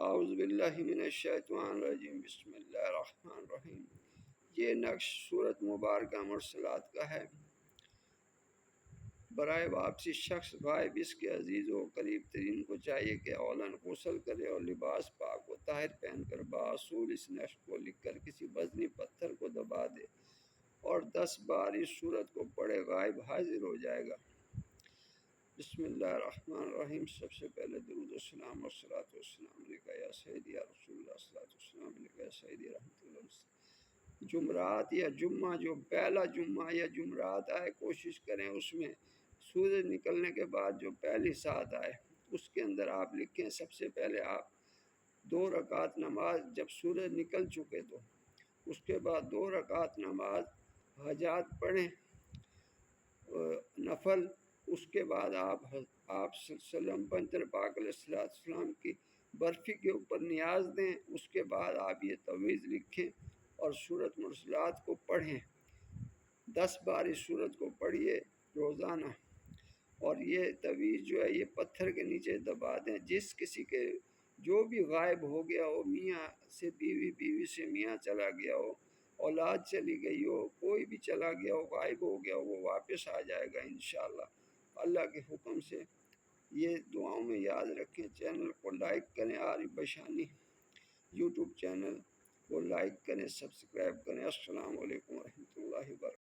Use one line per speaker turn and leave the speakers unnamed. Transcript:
اعوذ باللہ من الشیطان الرجیم، بسم اللہ الرحمن الرحیم۔ یہ نقش سورت مبارکہ مرسلات کا ہے۔ برائے واپسی شخص غائب اس کے عزیز و قریب ترین کو چاہیے کہ اولاً غسل کرے اور لباس پاک و طاہر پہن کر باصول اس نقش کو لکھ کر کسی وزنی پتھر کو دبا دے اور 10 بار اس سورت کو پڑھے، غائب حاضر ہو جائے گا۔ بسم اللہ الرحمن الرحیم۔ سب سے پہلے درود و سلام اور صلاۃ و سلام علیکہ یا سیدی یا رسول اللہ، صلاۃ و سلام علیکہ یا سیدی رحمۃ اللہ۔ جمعرات یا جمعہ، جو پہلا جمعہ یا جمعرات آئے، کوشش کریں اس میں سورج نکلنے کے بعد جو پہلی سات آئے اس کے اندر آپ لکھیں۔ سب سے پہلے آپ 2 رکعت نماز، جب سورج نکل چکے تو اس کے بعد 2 رکعت نماز حاجات پڑھیں نفل۔ اس کے بعد آپ صلی اللہ علیہ وسلم پیغمبر پاک علیہ السلام کی برفی کے اوپر نیاز دیں۔ اس کے بعد آپ یہ تعویذ لکھیں اور سورت مرسلات کو پڑھیں۔ 10 بار اس سورت کو پڑھیے روزانہ، اور یہ تعویذ جو ہے یہ پتھر کے نیچے دبا دیں۔ جس کسی کے جو بھی غائب ہو گیا ہو، میاں سے بیوی، بیوی سے میاں چلا گیا ہو، اولاد چلی گئی ہو، کوئی بھی چلا گیا ہو، غائب ہو گیا ہو، وہ واپس آ جائے گا انشاءاللہ اللہ کے حکم سے۔ یہ دعاؤں میں یاد رکھیں۔ چینل کو لائک کریں، عارف بشانی یوٹیوب چینل کو لائک کریں، سبسکرائب کریں۔ السلام علیکم ورحمۃ اللہ وبرکاتہ۔